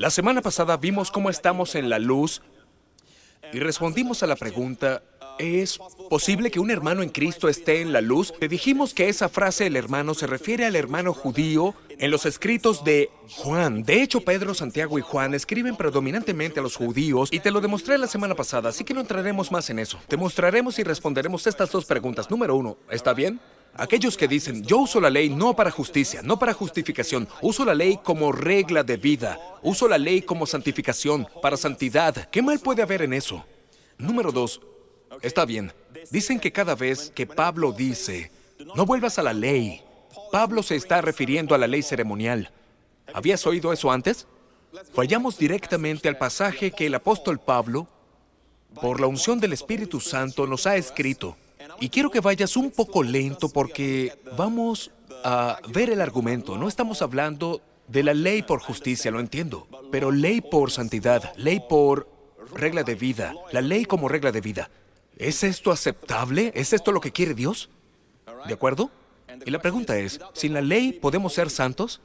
La semana pasada vimos cómo estamos en la luz y respondimos a la pregunta, ¿es posible que un hermano en Cristo esté en la luz? Te dijimos que esa frase, el hermano, se refiere al hermano judío en los escritos de Juan. De hecho, Pedro, Santiago y Juan escriben predominantemente a los judíos y te lo demostré la semana pasada, así que no entraremos más en eso. Te mostraremos y responderemos estas dos preguntas. Número uno, ¿está bien? Aquellos que dicen, yo uso la ley no para justicia, no para justificación, uso la ley como regla de vida, uso la ley como santificación, para santidad. ¿Qué mal puede haber en eso? Número dos, está bien. Dicen que cada vez que Pablo dice, no vuelvas a la ley, Pablo se está refiriendo a la ley ceremonial. ¿Habías oído eso antes? Vayamos directamente al pasaje que el apóstol Pablo, por la unción del Espíritu Santo, nos ha escrito. Y quiero que vayas un poco lento porque vamos a ver el argumento. No estamos hablando de la ley por justicia, lo entiendo, pero ley por santidad, ley por regla de vida, la ley como regla de vida. ¿Es esto aceptable? ¿Es esto lo que quiere Dios? ¿De acuerdo? Y la pregunta es, ¿sin la ley podemos ser santos?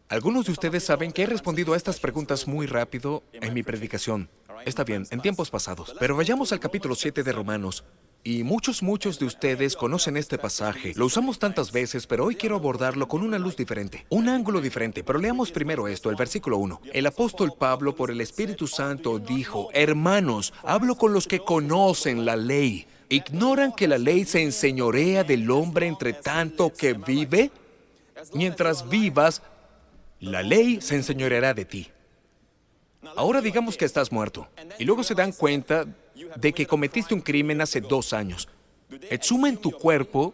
Algunos de ustedes saben que he respondido a estas preguntas muy rápido en mi predicación. Está bien, en tiempos pasados. Pero vayamos al capítulo 7 de Romanos. Y muchos de ustedes conocen este pasaje. Lo usamos tantas veces, pero hoy quiero abordarlo con una luz diferente, un ángulo diferente. Pero leamos primero esto, el versículo 1. El apóstol Pablo, por el Espíritu Santo, dijo, hermanos, hablo con los que conocen la ley. ¿Ignoran que la ley se enseñorea del hombre entre tanto que vive? Mientras vivas, la ley se enseñoreará de ti. Ahora digamos que estás muerto, y luego se dan cuenta de que cometiste un crimen hace 2 años. Exhumen tu cuerpo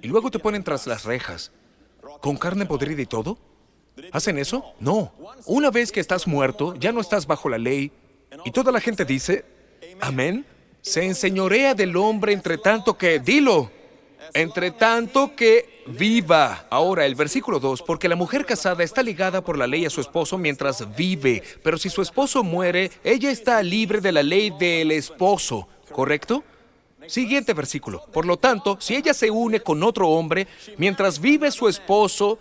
y luego te ponen tras las rejas, con carne podrida y todo. ¿Hacen eso? No. Una vez que estás muerto, ya no estás bajo la ley, y toda la gente dice, amén, se enseñorea del hombre entre tanto que, dilo, entre tanto que viva. Ahora, el versículo 2, porque la mujer casada está ligada por la ley a su esposo mientras vive, pero si su esposo muere, ella está libre de la ley del esposo, ¿correcto? Siguiente versículo. Por lo tanto, si ella se une con otro hombre, mientras vive su esposo,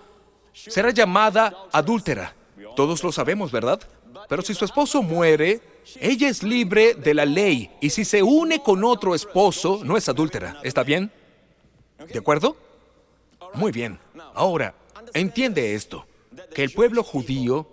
será llamada adúltera. Todos lo sabemos, ¿verdad? Pero si su esposo muere, ella es libre de la ley, y si se une con otro esposo, no es adúltera. ¿Está bien? ¿De acuerdo? Muy bien. Ahora, entiende esto, que el pueblo judío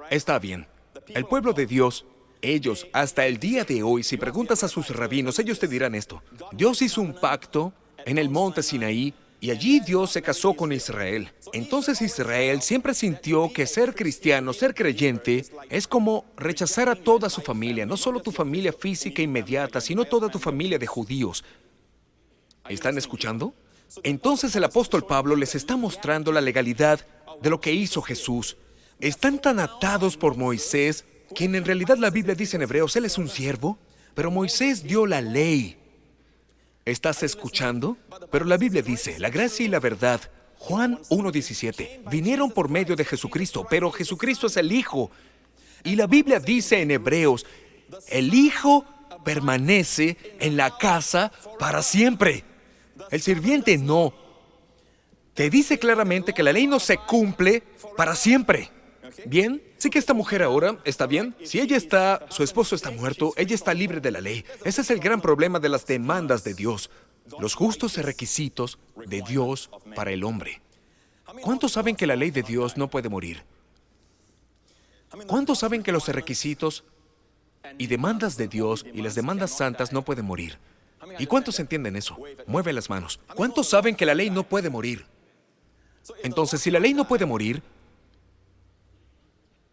está bien. El pueblo de Dios, ellos, hasta el día de hoy, si preguntas a sus rabinos, ellos te dirán esto. Dios hizo un pacto en el monte Sinaí y allí Dios se casó con Israel. Entonces Israel siempre sintió que ser cristiano, ser creyente, es como rechazar a toda su familia, no solo tu familia física inmediata, sino toda tu familia de judíos. ¿Están escuchando? Entonces el apóstol Pablo les está mostrando la legalidad de lo que hizo Jesús. Están tan atados por Moisés, quien en realidad la Biblia dice en Hebreos, él es un siervo, pero Moisés dio la ley. ¿Estás escuchando? Pero la Biblia dice, la gracia y la verdad, Juan 1:17, vinieron por medio de Jesucristo, pero Jesucristo es el Hijo. Y la Biblia dice en Hebreos, el Hijo permanece en la casa para siempre. El sirviente no. Te dice claramente que la ley no se cumple para siempre. ¿Bien? Sí que esta mujer ahora, ¿está bien? Si ella está, su esposo está muerto, ella está libre de la ley. Ese es el gran problema de las demandas de Dios. Los justos requisitos de Dios para el hombre. ¿Cuántos saben que la ley de Dios no puede morir? ¿Cuántos saben que los requisitos y demandas de Dios y las demandas santas no pueden morir? ¿Y cuántos entienden eso? Mueve las manos. ¿Cuántos saben que la ley no puede morir? Entonces, si la ley no puede morir,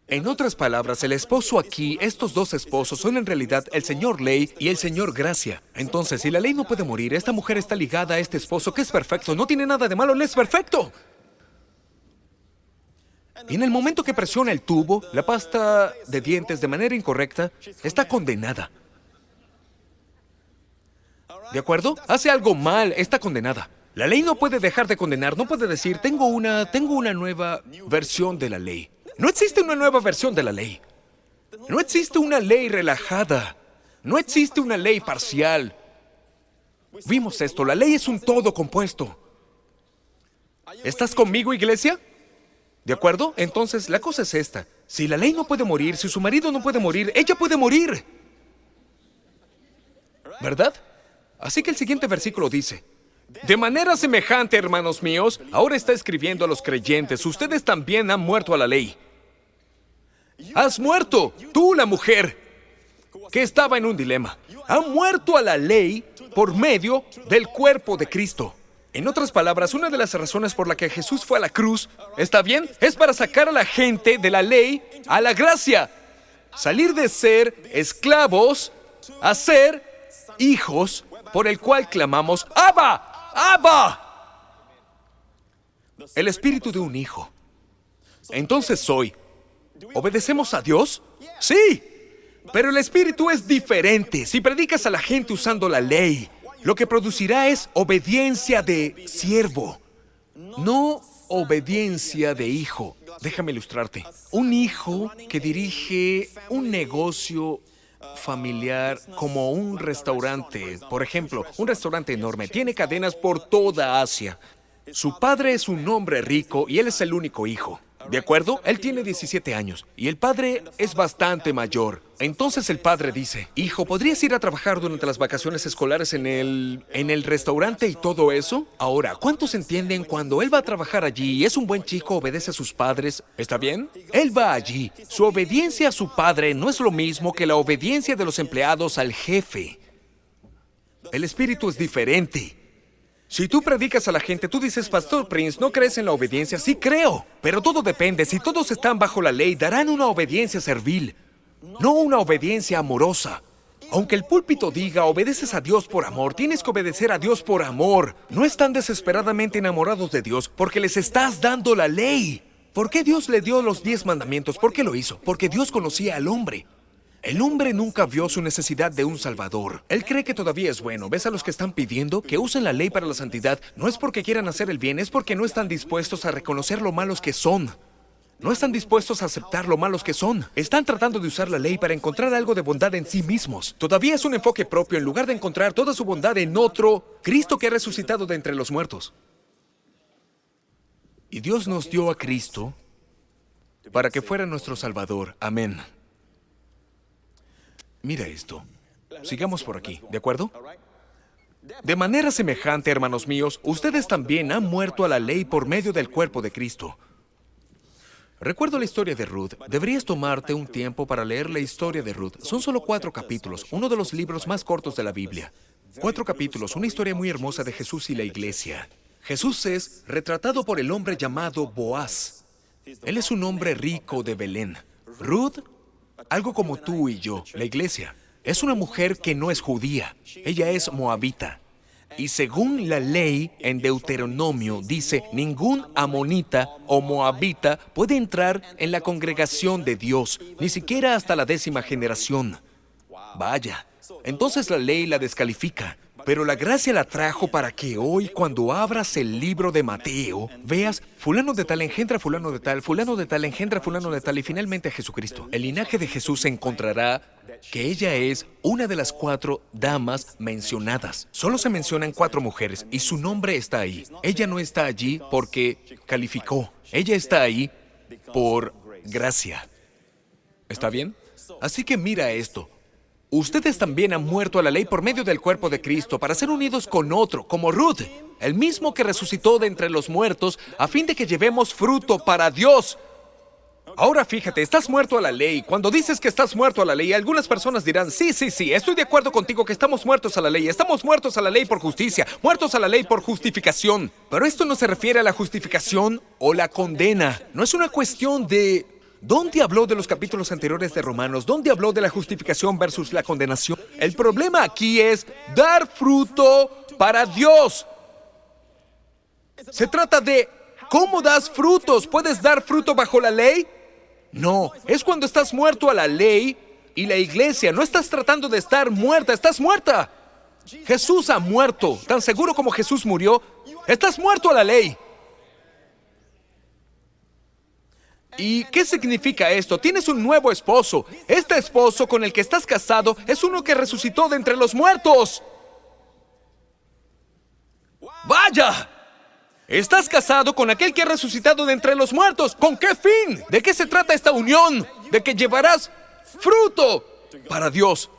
en otras palabras, el esposo aquí, estos dos esposos son en realidad el Señor Ley y el Señor Gracia. Entonces, si la ley no puede morir, esta mujer está ligada a este esposo que es perfecto, no tiene nada de malo, él es perfecto. Y en el momento que presiona el tubo, la pasta de dientes de manera incorrecta, está condenada. ¿De acuerdo? Hace algo mal, está condenada. La ley no puede dejar de condenar, no puede decir, tengo una nueva versión de la ley. No existe una nueva versión de la ley. No existe una ley relajada. No existe una ley parcial. Vimos esto, la ley es un todo compuesto. ¿Estás conmigo, iglesia? ¿De acuerdo? Entonces, la cosa es esta. Si la ley no puede morir, si su marido no puede morir, ella puede morir. ¿Verdad? Así que el siguiente versículo dice: de manera semejante, hermanos míos, ahora está escribiendo a los creyentes, ustedes también han muerto a la ley. Has muerto, tú la mujer, que estaba en un dilema. Han muerto a la ley por medio del cuerpo de Cristo. En otras palabras, una de las razones por la que Jesús fue a la cruz, ¿está bien?, es para sacar a la gente de la ley a la gracia. Salir de ser esclavos a ser hijos, por el cual clamamos: ¡Abba! ¡Abba! El espíritu de un hijo. Entonces hoy, ¿obedecemos a Dios? Sí, pero el espíritu es diferente. Si predicas a la gente usando la ley, lo que producirá es obediencia de siervo, no obediencia de hijo. Déjame ilustrarte. Un hijo que dirige un negocio familiar como un restaurante, por ejemplo, un restaurante enorme, tiene cadenas por toda Asia. Su padre es un hombre rico y él es el único hijo. ¿De acuerdo? Él tiene 17 años y el padre es bastante mayor. Entonces el padre dice: hijo, ¿podrías ir a trabajar durante las vacaciones escolares en el restaurante y todo eso? Ahora, ¿cuántos entienden cuando él va a trabajar allí y es un buen chico, obedece a sus padres? ¿Está bien? Él va allí. Su obediencia a su padre no es lo mismo que la obediencia de los empleados al jefe. El espíritu es diferente. Si tú predicas a la gente, tú dices: Pastor Prince, ¿no crees en la obediencia? Sí creo, pero todo depende. Si todos están bajo la ley, darán una obediencia servil, no una obediencia amorosa. Aunque el púlpito diga: obedeces a Dios por amor, tienes que obedecer a Dios por amor. No están desesperadamente enamorados de Dios porque les estás dando la ley. ¿Por qué Dios le dio los 10 mandamientos? ¿Por qué lo hizo? Porque Dios conocía al hombre. El hombre nunca vio su necesidad de un salvador. Él cree que todavía es bueno. ¿Ves a los que están pidiendo que usen la ley para la santidad? No es porque quieran hacer el bien, es porque no están dispuestos a reconocer lo malos que son. No están dispuestos a aceptar lo malos que son. Están tratando de usar la ley para encontrar algo de bondad en sí mismos. Todavía es un enfoque propio en lugar de encontrar toda su bondad en otro, Cristo que ha resucitado de entre los muertos. Y Dios nos dio a Cristo para que fuera nuestro Salvador. Amén. Mira esto. Sigamos por aquí, ¿de acuerdo? De manera semejante, hermanos míos, ustedes también han muerto a la ley por medio del cuerpo de Cristo. Recuerdo la historia de Ruth. Deberías tomarte un tiempo para leer la historia de Ruth. Son solo 4 capítulos, uno de los libros más cortos de la Biblia. 4 capítulos, una historia muy hermosa de Jesús y la iglesia. Jesús es retratado por el hombre llamado Boaz. Él es un hombre rico de Belén. Ruth, algo como tú y yo, la iglesia, es una mujer que no es judía. Ella es moabita. Y según la ley en Deuteronomio dice, ningún amonita o moabita puede entrar en la congregación de Dios, ni siquiera hasta la 10ª generación. Vaya, entonces la ley la descalifica. Pero la gracia la trajo para que hoy, cuando abras el libro de Mateo, veas: fulano de tal engendra fulano de tal, fulano de tal engendra fulano de tal, y finalmente a Jesucristo. El linaje de Jesús encontrará que ella es una de las 4 damas mencionadas. Solo se mencionan 4 mujeres y su nombre está ahí. Ella no está allí porque calificó. Ella está ahí por gracia. ¿Está bien? Así que mira esto. Ustedes también han muerto a la ley por medio del cuerpo de Cristo para ser unidos con otro, como Ruth, el mismo que resucitó de entre los muertos, a fin de que llevemos fruto para Dios. Ahora fíjate, estás muerto a la ley. Cuando dices que estás muerto a la ley, algunas personas dirán: sí, estoy de acuerdo contigo que estamos muertos a la ley. Estamos muertos a la ley por justicia, muertos a la ley por justificación. Pero esto no se refiere a la justificación o la condena. No es una cuestión de... ¿Dónde habló de los capítulos anteriores de Romanos? ¿Dónde habló de la justificación versus la condenación? El problema aquí es dar fruto para Dios. Se trata de cómo das frutos. ¿Puedes dar fruto bajo la ley? No, es cuando estás muerto a la ley y la iglesia. No estás tratando de estar muerta, estás muerta. Jesús ha muerto. Tan seguro como Jesús murió, estás muerto a la ley. ¿Y qué significa esto? Tienes un nuevo esposo. Este esposo con el que estás casado es uno que resucitó de entre los muertos. ¡Vaya! Estás casado con aquel que ha resucitado de entre los muertos. ¿Con qué fin? ¿De qué se trata esta unión? De que llevarás fruto para Dios.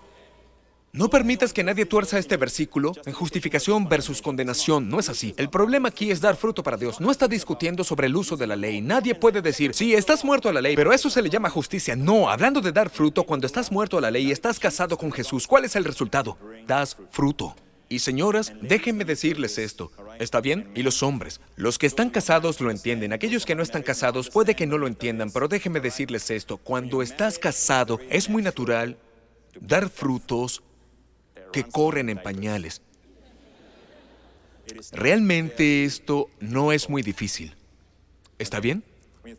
No permitas que nadie tuerza este versículo en justificación versus condenación. No es así. El problema aquí es dar fruto para Dios. No está discutiendo sobre el uso de la ley. Nadie puede decir, sí, estás muerto a la ley, pero eso se le llama justicia. No, hablando de dar fruto, cuando estás muerto a la ley y estás casado con Jesús, ¿cuál es el resultado? Das fruto. Y señoras, déjenme decirles esto. ¿Está bien? Y los hombres, los que están casados lo entienden. Aquellos que no están casados puede que no lo entiendan, pero déjenme decirles esto. Cuando estás casado, es muy natural dar frutos que corren en pañales. Realmente esto no es muy difícil. ¿Está bien?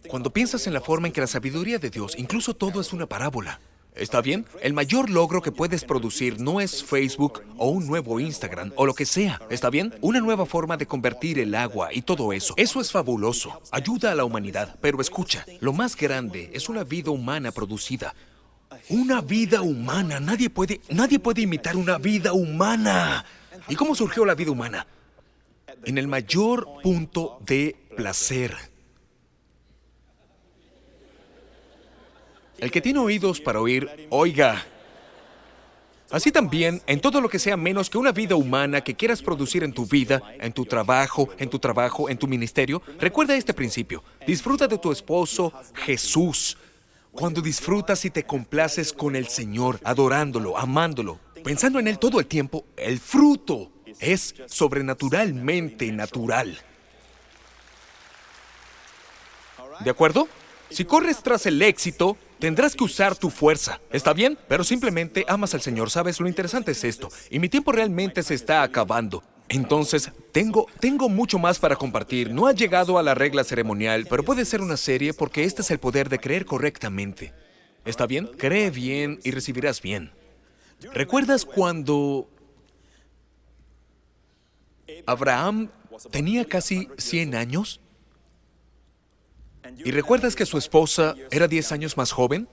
Cuando piensas en la forma en que la sabiduría de Dios, incluso todo es una parábola. ¿Está bien? El mayor logro que puedes producir no es Facebook o un nuevo Instagram o lo que sea. ¿Está bien? Una nueva forma de convertir el agua y todo eso. Eso es fabuloso. Ayuda a la humanidad. Pero escucha, lo más grande es una vida humana producida. Una vida humana. Nadie puede imitar una vida humana. ¿Y cómo surgió la vida humana? En el mayor punto de placer. El que tiene oídos para oír, oiga. Así también, en todo lo que sea menos que una vida humana que quieras producir en tu vida, en tu trabajo, en tu ministerio, recuerda este principio. Disfruta de tu esposo, Jesús. Cuando disfrutas y te complaces con el Señor, adorándolo, amándolo, pensando en Él todo el tiempo, el fruto es sobrenaturalmente natural. ¿De acuerdo? Si corres tras el éxito, tendrás que usar tu fuerza. ¿Está bien? Pero simplemente amas al Señor. ¿Sabes? Lo interesante es esto. Y mi tiempo realmente se está acabando. Entonces, tengo mucho más para compartir. No ha llegado a la regla ceremonial, pero puede ser una serie porque este es el poder de creer correctamente. ¿Está bien? Cree bien y recibirás bien. ¿Recuerdas cuando Abraham tenía casi 100 años? ¿Y recuerdas que su esposa era 10 años más joven?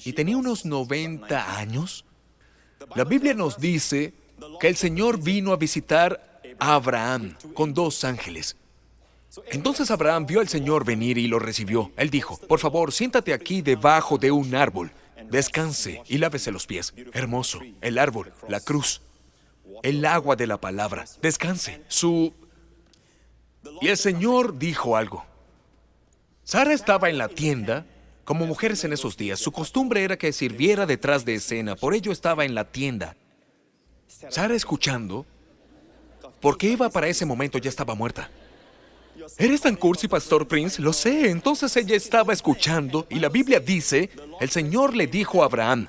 ¿Y tenía unos 90 años? La Biblia nos dice que el Señor vino a visitar a Abraham con 2 ángeles. Entonces Abraham vio al Señor venir y lo recibió. Él dijo, por favor, siéntate aquí debajo de un árbol. Descanse y lávese los pies. Hermoso. El árbol, la cruz, el agua de la palabra. Descanse. Y el Señor dijo algo. Sara estaba en la tienda, como mujeres en esos días. Su costumbre era que sirviera detrás de escena, por ello estaba en la tienda. Sara escuchando, porque Eva para ese momento ya estaba muerta. ¿Eres tan cursi, Pastor Prince? Lo sé. Entonces ella estaba escuchando y la Biblia dice, el Señor le dijo a Abraham,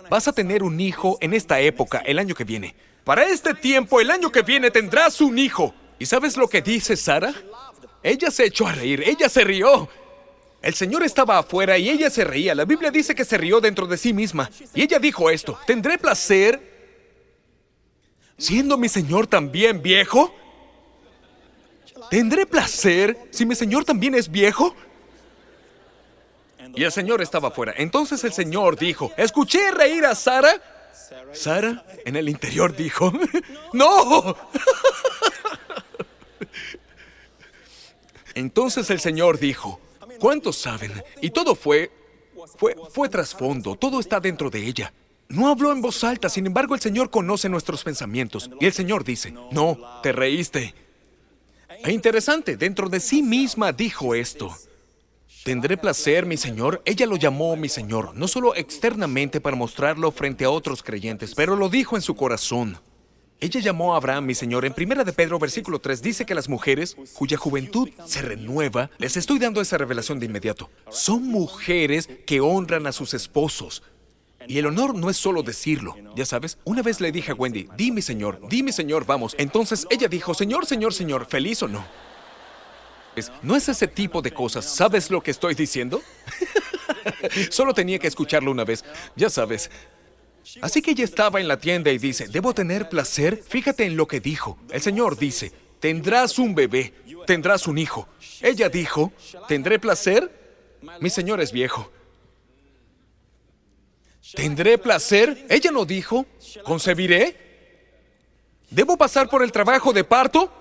vas a tener un hijo en esta época, el año que viene. Para este tiempo, el año que viene, tendrás un hijo. ¿Y sabes lo que dice Sara? Ella se echó a reír, ella se rió. El Señor estaba afuera y ella se reía. La Biblia dice que se rió dentro de sí misma. Y ella dijo esto, ¿tendré placer siendo mi Señor también viejo? ¿Tendré placer si mi Señor también es viejo? Y el Señor estaba afuera. Entonces el Señor dijo, escuché reír a Sara. Sara en el interior dijo, ¡no! Entonces el Señor dijo, ¿cuántos saben? Y todo fue trasfondo, todo está dentro de ella. No habló en voz alta, sin embargo el Señor conoce nuestros pensamientos. Y el Señor dice, no, te reíste. E interesante, dentro de sí misma dijo esto. ¿Tendré placer, mi Señor? Ella lo llamó mi Señor, no solo externamente para mostrarlo frente a otros creyentes, pero lo dijo en su corazón. Ella llamó a Abraham mi Señor. En 1 de Pedro, versículo 3, dice que las mujeres cuya juventud se renueva, les estoy dando esa revelación de inmediato, son mujeres que honran a sus esposos. Y el honor no es solo decirlo, ya sabes. Una vez le dije a Wendy, di mi Señor, vamos. Entonces ella dijo, Señor, Señor, Señor, ¿feliz o no? No es ese tipo de cosas. ¿Sabes lo que estoy diciendo? Solo tenía que escucharlo una vez, ya sabes. Así que ella estaba en la tienda y dice, ¿debo tener placer? Fíjate en lo que dijo. El Señor dice, tendrás un bebé, tendrás un hijo. Ella dijo, ¿tendré placer? Mi Señor es viejo. ¿Tendré placer? Ella no dijo, ¿concebiré? ¿Debo pasar por el trabajo de parto?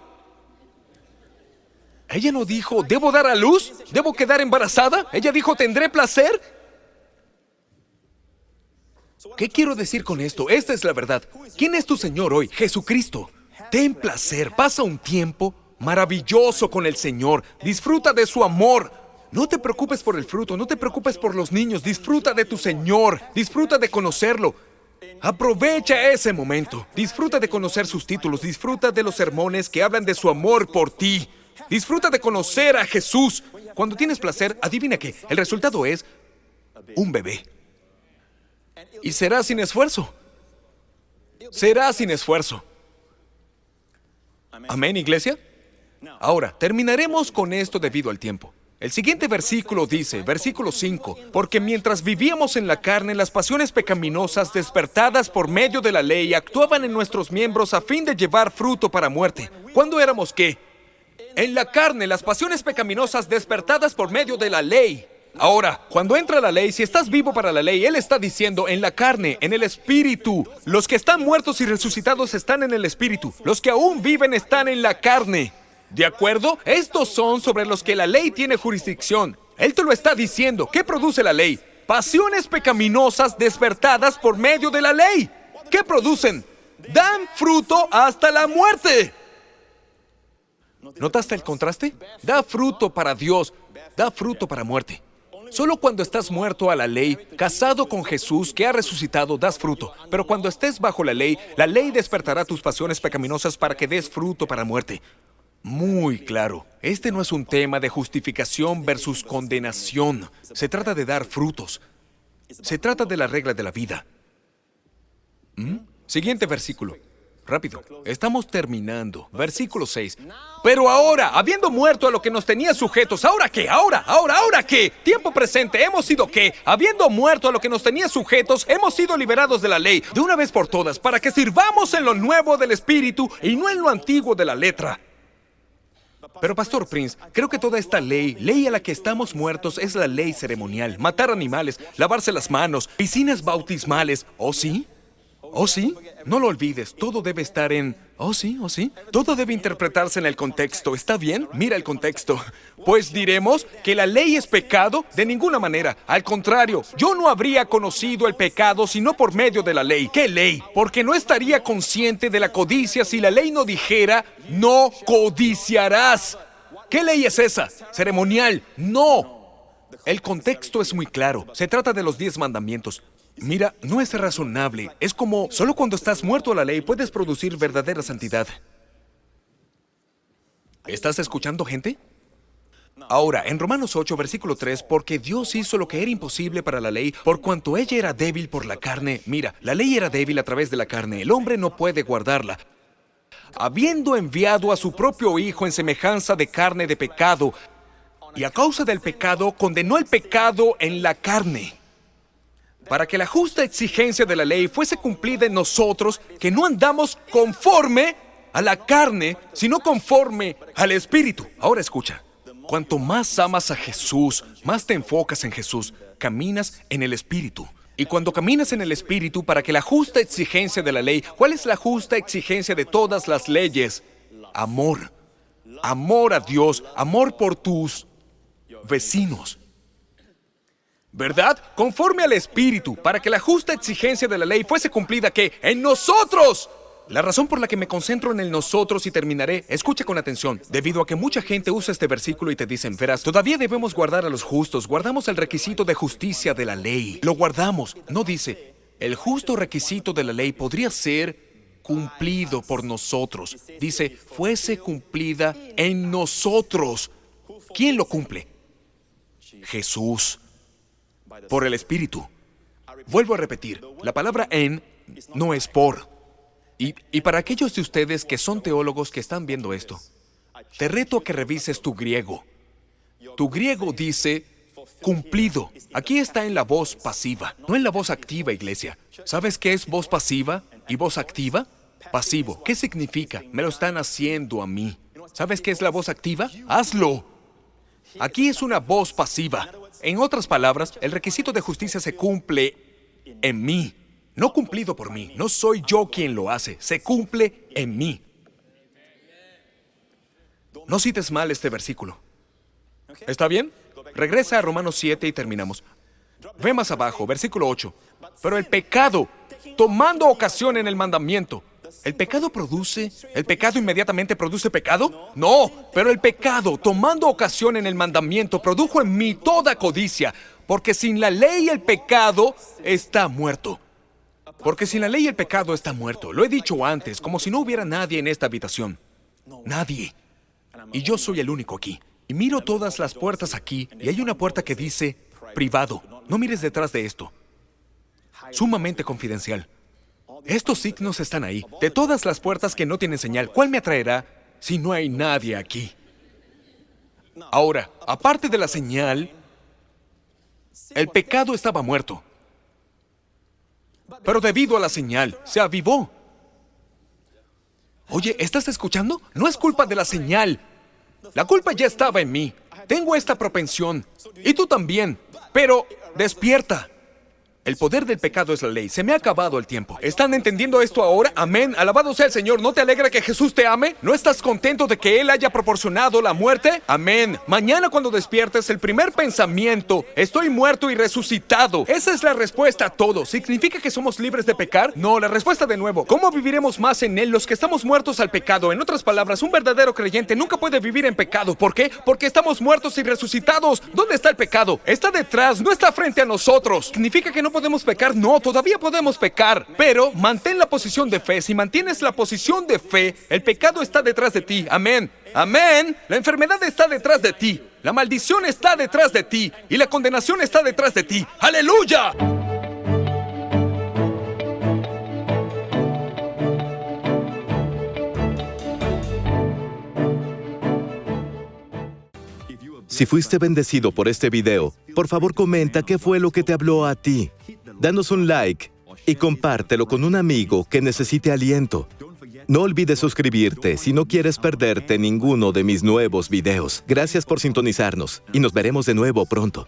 Ella no dijo, ¿debo dar a luz? ¿Debo quedar embarazada? Ella dijo, ¿tendré placer? ¿Qué quiero decir con esto? Esta es la verdad. ¿Quién es tu Señor hoy? Jesucristo. Ten placer, pasa un tiempo maravilloso con el Señor. Disfruta de su amor. No te preocupes por el fruto, no te preocupes por los niños. Disfruta de tu Señor, disfruta de conocerlo. Aprovecha ese momento. Disfruta de conocer sus títulos, disfruta de los sermones que hablan de su amor por ti. Disfruta de conocer a Jesús. Cuando tienes placer, adivina qué, el resultado es un bebé. Y será sin esfuerzo. Será sin esfuerzo. ¿Amén, iglesia? Ahora, terminaremos con esto debido al tiempo. El siguiente versículo dice, versículo 5, porque mientras vivíamos en la carne, las pasiones pecaminosas despertadas por medio de la ley actuaban en nuestros miembros a fin de llevar fruto para muerte. ¿Cuándo éramos qué? En la carne, las pasiones pecaminosas despertadas por medio de la ley. Ahora, cuando entra la ley, si estás vivo para la ley, Él está diciendo en la carne, en el espíritu. Los que están muertos y resucitados están en el espíritu. Los que aún viven están en la carne. ¿De acuerdo? Estos son sobre los que la ley tiene jurisdicción. Él te lo está diciendo. ¿Qué produce la ley? Pasiones pecaminosas despertadas por medio de la ley. ¿Qué producen? Dan fruto hasta la muerte. ¿Notaste el contraste? Da fruto para Dios, da fruto para muerte. Solo cuando estás muerto a la ley, casado con Jesús que ha resucitado, das fruto. Pero cuando estés bajo la ley despertará tus pasiones pecaminosas para que des fruto para muerte. Muy claro, este no es un tema de justificación versus condenación. Se trata de dar frutos. Se trata de la regla de la vida. Siguiente versículo. Rápido, estamos terminando. Versículo 6. Pero ahora, habiendo muerto a lo que nos tenía sujetos, ¿ahora qué? ¿Ahora qué? Tiempo presente, ¿hemos sido qué? Habiendo muerto a lo que nos tenía sujetos, hemos sido liberados de la ley, de una vez por todas, para que sirvamos en lo nuevo del Espíritu y no en lo antiguo de la letra. Pero Pastor Prince, creo que toda esta ley a la que estamos muertos es la ley ceremonial. Matar animales, lavarse las manos, piscinas bautismales. ¿Oh sí? ¿Oh sí? No lo olvides, todo debe estar en... ¿Oh sí? ¿Oh sí? Todo debe interpretarse en el contexto, ¿está bien? Mira el contexto. Pues diremos que la ley es pecado de ninguna manera. Al contrario, yo no habría conocido el pecado sino por medio de la ley. ¿Qué ley? Porque no estaría consciente de la codicia si la ley no dijera, no codiciarás. ¿Qué ley es esa? Ceremonial. No. El contexto es muy claro. Se trata de los 10 mandamientos. Mira, no es razonable. Es como, solo cuando estás muerto a la ley puedes producir verdadera santidad. ¿Estás escuchando, gente? Ahora, en Romanos 8, versículo 3, porque Dios hizo lo que era imposible para la ley, por cuanto ella era débil por la carne. Mira, la ley era débil a través de la carne. El hombre no puede guardarla. Habiendo enviado a su propio Hijo en semejanza de carne de pecado, y a causa del pecado condenó el pecado en la carne, para que la justa exigencia de la ley fuese cumplida en nosotros, que no andamos conforme a la carne, sino conforme al Espíritu. Ahora escucha, cuanto más amas a Jesús, más te enfocas en Jesús, caminas en el Espíritu. Y cuando caminas en el Espíritu, para que la justa exigencia de la ley, ¿cuál es la justa exigencia de todas las leyes? Amor. Amor a Dios, amor por tus vecinos. ¿Verdad? Conforme al Espíritu, para que la justa exigencia de la ley fuese cumplida, ¿qué? ¡En nosotros! La razón por la que me concentro en el nosotros y terminaré, escucha con atención, debido a que mucha gente usa este versículo y te dicen, verás, todavía debemos guardar a los justos, guardamos el requisito de justicia de la ley. Lo guardamos. No dice, el justo requisito de la ley podría ser cumplido por nosotros. Dice, fuese cumplida en nosotros. ¿Quién lo cumple? Jesús. Por el Espíritu. Vuelvo a repetir, la palabra en no es por. Y para aquellos de ustedes que son teólogos que están viendo esto, te reto a que revises tu griego. Tu griego dice cumplido. Aquí está en la voz pasiva, no en la voz activa, iglesia. ¿Sabes qué es voz pasiva y voz activa? Pasivo. ¿Qué significa? Me lo están haciendo a mí. ¿Sabes qué es la voz activa? ¡Hazlo! Aquí es una voz pasiva. En otras palabras, el requisito de justicia se cumple en mí, no cumplido por mí. No soy yo quien lo hace, se cumple en mí. No cites mal este versículo. ¿Está bien? Regresa a Romanos 7 y terminamos. Ve más abajo, versículo 8. Pero el pecado, tomando ocasión en el mandamiento, ¿el pecado inmediatamente produce pecado? No, pero el pecado, tomando ocasión en el mandamiento, produjo en mí toda codicia, porque sin la ley el pecado está muerto. Porque sin la ley el pecado está muerto. Lo he dicho antes, como si no hubiera nadie en esta habitación. Nadie. Y yo soy el único aquí. Y miro todas las puertas aquí, y hay una puerta que dice privado. No mires detrás de esto. Sumamente confidencial. Estos signos están ahí. De todas las puertas que no tienen señal, ¿cuál me atraerá si no hay nadie aquí? Ahora, aparte de la señal, el pecado estaba muerto. Pero debido a la señal, se avivó. Oye, ¿estás escuchando? No es culpa de la señal. La culpa ya estaba en mí. Tengo esta propensión. Y tú también. Pero despierta. El poder del pecado es la ley. Se me ha acabado el tiempo. ¿Están entendiendo esto ahora? Amén. Alabado sea el Señor. ¿No te alegra que Jesús te ame? ¿No estás contento de que Él haya proporcionado la muerte? Amén. Mañana cuando despiertes, el primer pensamiento: estoy muerto y resucitado. Esa es la respuesta a todo. ¿Significa que somos libres de pecar? No, la respuesta de nuevo: ¿cómo viviremos más en Él los que estamos muertos al pecado? En otras palabras, un verdadero creyente nunca puede vivir en pecado. ¿Por qué? Porque estamos muertos y resucitados. ¿Dónde está el pecado? Está detrás, no está frente a nosotros. ¿Significa que no podemos pecar? No, todavía podemos pecar. Pero mantén la posición de fe. Si mantienes la posición de fe, el pecado está detrás de ti. Amén. Amén. La enfermedad está detrás de ti. La maldición está detrás de ti. Y la condenación está detrás de ti. ¡Aleluya! Si fuiste bendecido por este video, por favor comenta qué fue lo que te habló a ti. Danos un like y compártelo con un amigo que necesite aliento. No olvides suscribirte si no quieres perderte ninguno de mis nuevos videos. Gracias por sintonizarnos y nos veremos de nuevo pronto.